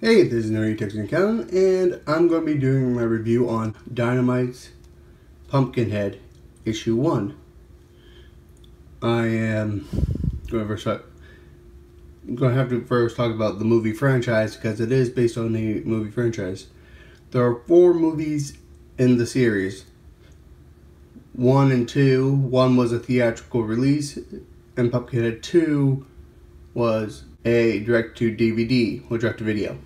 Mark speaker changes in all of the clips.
Speaker 1: Hey, this is Nerdy Texan Kevin, and I'm going to be doing my review on Dynamite Pumpkinhead Issue 1. I am going to have to first talk about the movie franchise because it is based on the movie franchise. There are 4 movies in the series. 1 and 2. 1 was a theatrical release, and Pumpkinhead 2 was a direct-to-DVD or direct-to-video.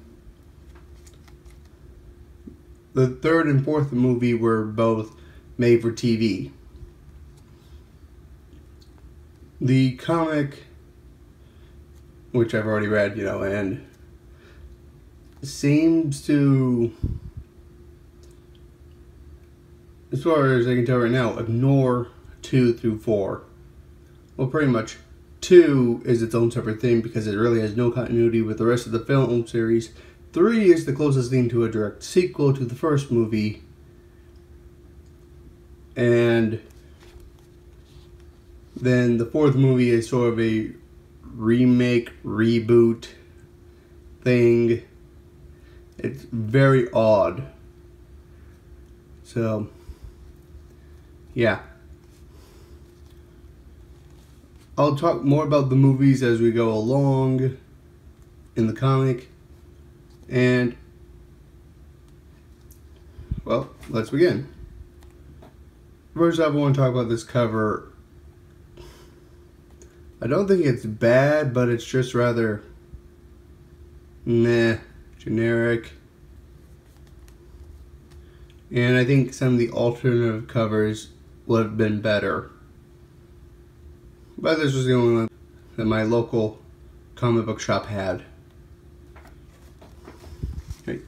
Speaker 1: The 3rd and 4th movie were both made for TV. The comic, which I've already read, and seems to, as far as I can tell right now, ignore 2 through 4. Well, pretty much 2 is its own separate thing because it really has no continuity with the rest of the film series. 3 is the closest thing to a direct sequel to the first movie. And then the 4th movie is sort of a remake, reboot thing. It's very odd. So, yeah. I'll talk more about the movies as we go along in the comic. And, well, let's begin. First off, I want to talk about this cover. I don't think it's bad, but it's just rather meh, generic. And I think some of the alternative covers would have been better. But this was the only one that my local comic book shop had. Okay.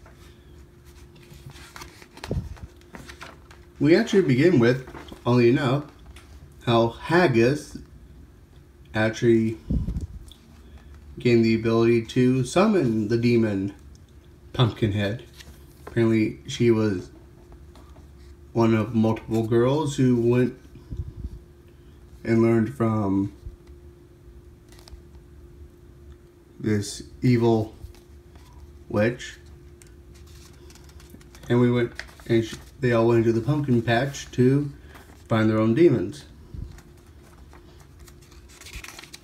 Speaker 1: We actually begin with, only enough, how Haggis actually gained the ability to summon the demon Pumpkinhead. Apparently she was one of multiple girls who went and learned from this evil witch. And they all went to the pumpkin patch to find their own demons.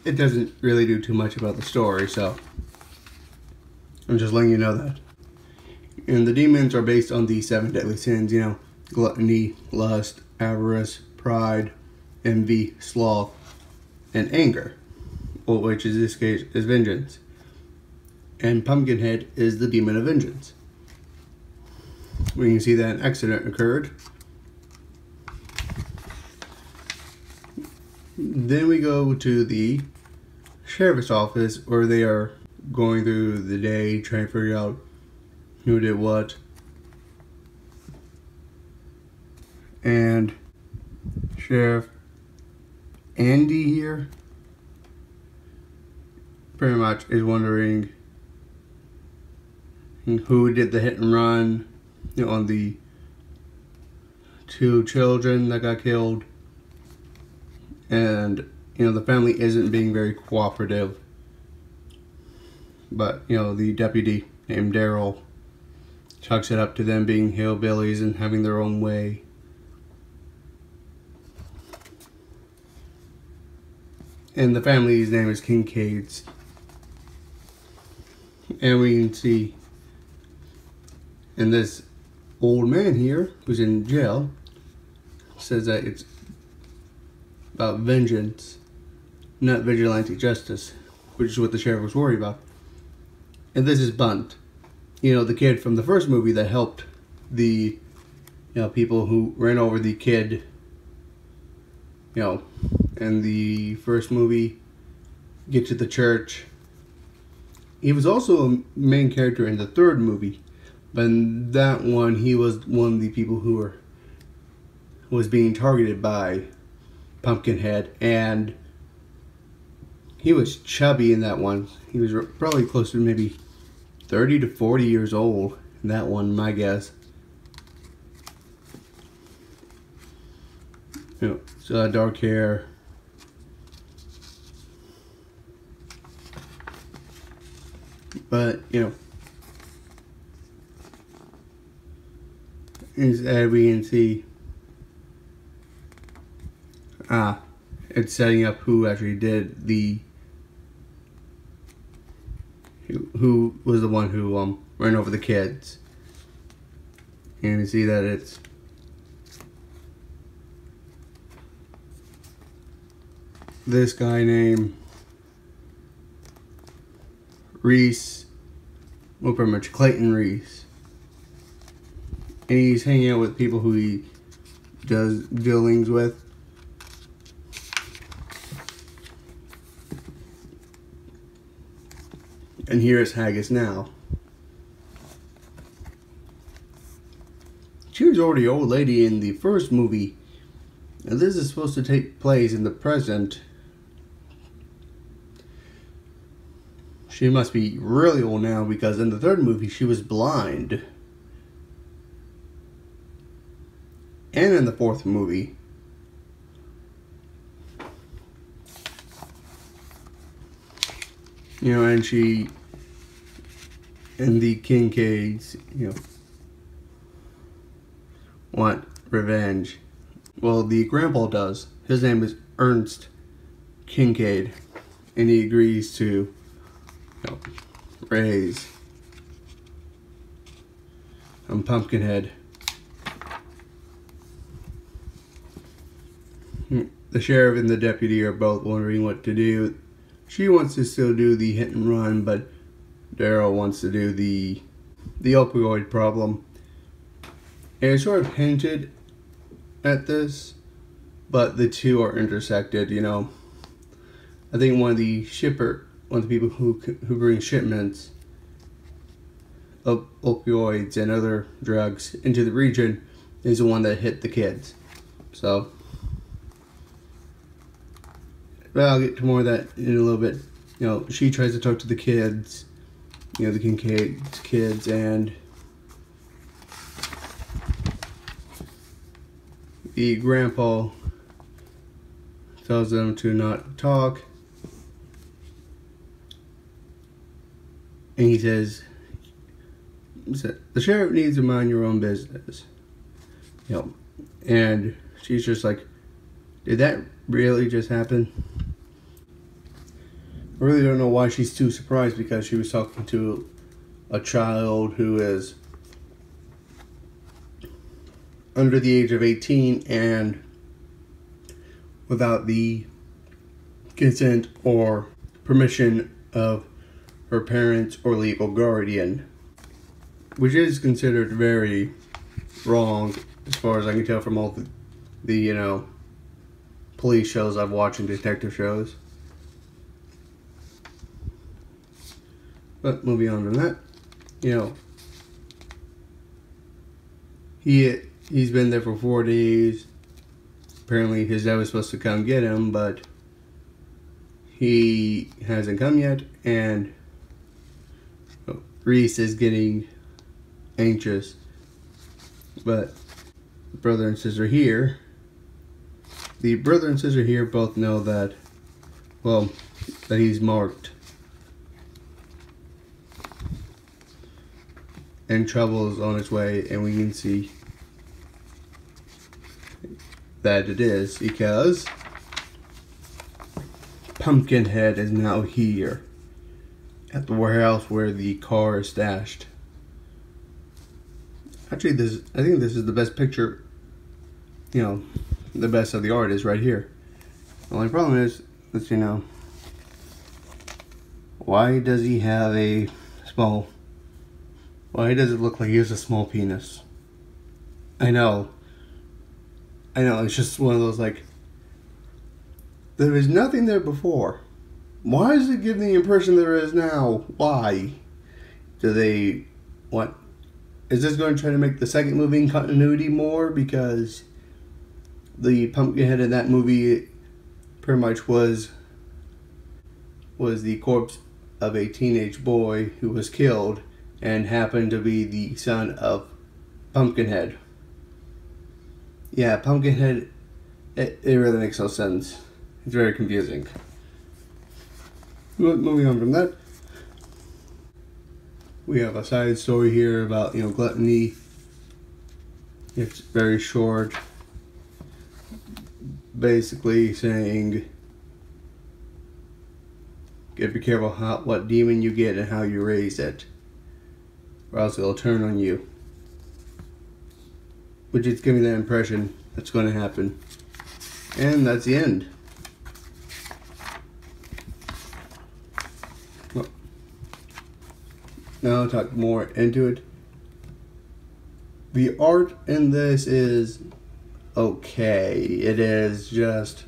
Speaker 1: It doesn't really do too much about the story, so I'm just letting you know that. And the demons are based on the 7 deadly sins, gluttony, lust, avarice, pride, envy, sloth, and anger, which in this case is vengeance. And Pumpkinhead is the demon of vengeance. We can see that an accident occurred. Then we go to the sheriff's office where they are going through the day trying to figure out who did what. And Sheriff Andy here pretty much is wondering who did the hit and run on the 2 children that got killed. And the family isn't being very cooperative, but the deputy named Daryl chalks it up to them being hillbillies and having their own way. And the family's name is Kincaid's. And we can see, and this old man here, who's in jail, says that it's about vengeance, not vigilante justice, which is what the sheriff was worried about. And this is Bunt, the kid from the first movie that helped the, people who ran over the kid, in the first movie, get to the church. He was also a main character in the 3rd movie, but in that one, he was one of the people who was being targeted by Pumpkinhead, and he was chubby in that one. He was probably close to maybe 30 to 40 years old in that one, my guess. So dark hair. But, instead we can see it's setting up who actually did who was the one who ran over the kids. And you see that it's this guy named Reese, well, pretty much Clayton Reese. And he's hanging out with people who he does dealings with. And here is Haggis now. She was already an old lady in the first movie. And this is supposed to take place in the present. She must be really old now because in the third movie she was blind. And in the fourth movie. You know, and she and the Kincaids, you know, want revenge. Well, the grandpa does. His name is Ernst Kincaid. And he agrees to, you know, raise Pumpkinhead. The sheriff and the deputy are both wondering what to do. She wants to still do the hit and run, but Daryl wants to do the opioid problem. And it's sort of hinted at this, but the two are intersected, you know. I think one of the people who bring shipments of opioids and other drugs into the region is the one that hit the kids. So, but I'll get to more of that in a little bit. You know, she tries to talk to the kids, you know, the Kincaid kids, and the grandpa tells them to not talk. And he says, the sheriff needs to mind your own business. You know, and she's just like, did that really just happen? I really don't know why she's too surprised, because she was talking to a child who is under the age of 18 and without the consent or permission of her parents or legal guardian, which is considered very wrong as far as I can tell from all the you know, police shows I've watched and detective shows. But moving on from that, you know, he's been there for 4 days. Apparently his dad was supposed to come get him, but he hasn't come yet, and Reese is getting anxious. But the brother and sister here both know that, well, that he's marked. And trouble is on its way, and we can see that it is, because Pumpkinhead is now here at the warehouse where the car is stashed. Actually, I think this is the best picture, you know, the best of the art is right here. The only problem is, you know, why does he have a small, why does it look like he has a small penis? I know, it's just one of those, like, there was nothing there before. Why does it give the impression there is now? Why? Do they, what? Is this going to try to make the second movie in continuity more? Because the Pumpkinhead in that movie pretty much was the corpse of a teenage boy who was killed and happened to be the son of Pumpkinhead. Yeah, Pumpkinhead, it really makes no sense. It's very confusing. Moving on from that, we have a side story here about, you know, gluttony. It's very short, basically saying, be careful what demon you get and how you raise it, or else it'll turn on you. Which is giving that impression that's going to happen. And that's the end. Well, now I'll talk more into it. The art in this is okay. It is just,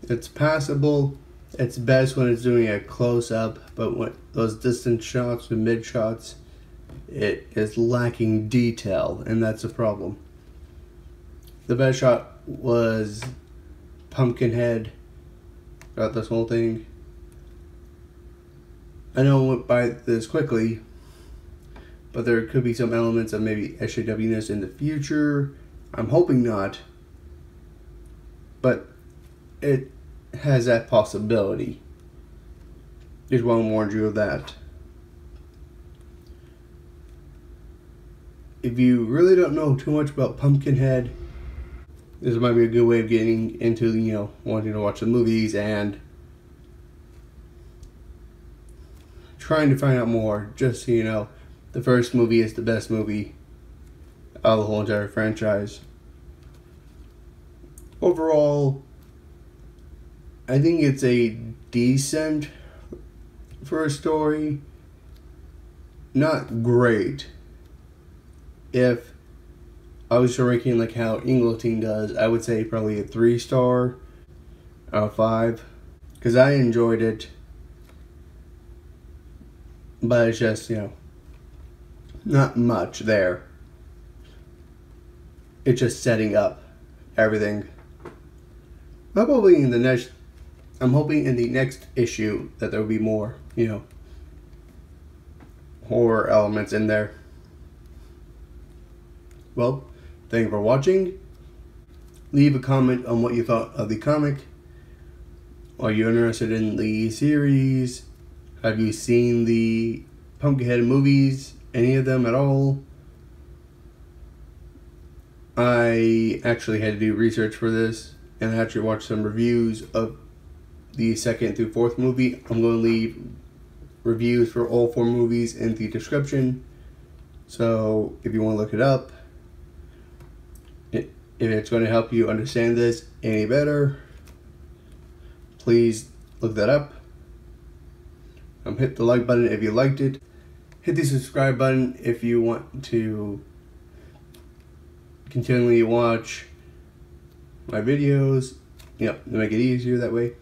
Speaker 1: it's passable. It's best when it's doing a close-up, but when those distant shots and mid shots, it is lacking detail, and that's a problem. The best shot was Pumpkinhead throughout this whole thing. I know I went by this quickly, but there could be some elements of maybe SJW-ness in the future. I'm hoping not, but it has that possibility. Just want to warn you of that. If you really don't know too much about Pumpkinhead, this might be a good way of getting into, wanting to watch the movies and trying to find out more. Just so you know, the first movie is the best movie out of the whole entire franchise. Overall, I think it's a decent first story. Not great. If I was ranking like how Ingleton does, I would say probably a 3-star out of 5. Because I enjoyed it. But it's just, not much there. It's just setting up everything. I'm hoping in the next issue that there will be more, horror elements in there. Well, thank you for watching. Leave a comment on what you thought of the comic. Are you interested in the series? Have you seen the Pumpkinhead movies? Any of them at all? I actually had to do research for this, and I actually watched some reviews of the 2nd through 4th movie. I'm going to leave reviews for all 4 movies in the description. So if you want to look it up, if it's going to help you understand this any better, please look that up. Hit the like button if you liked it. Hit the subscribe button if you want to continually watch my videos. To make it easier that way.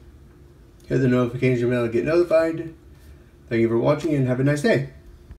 Speaker 1: Hit the notification bell to get notified. Thank you for watching and have a nice day.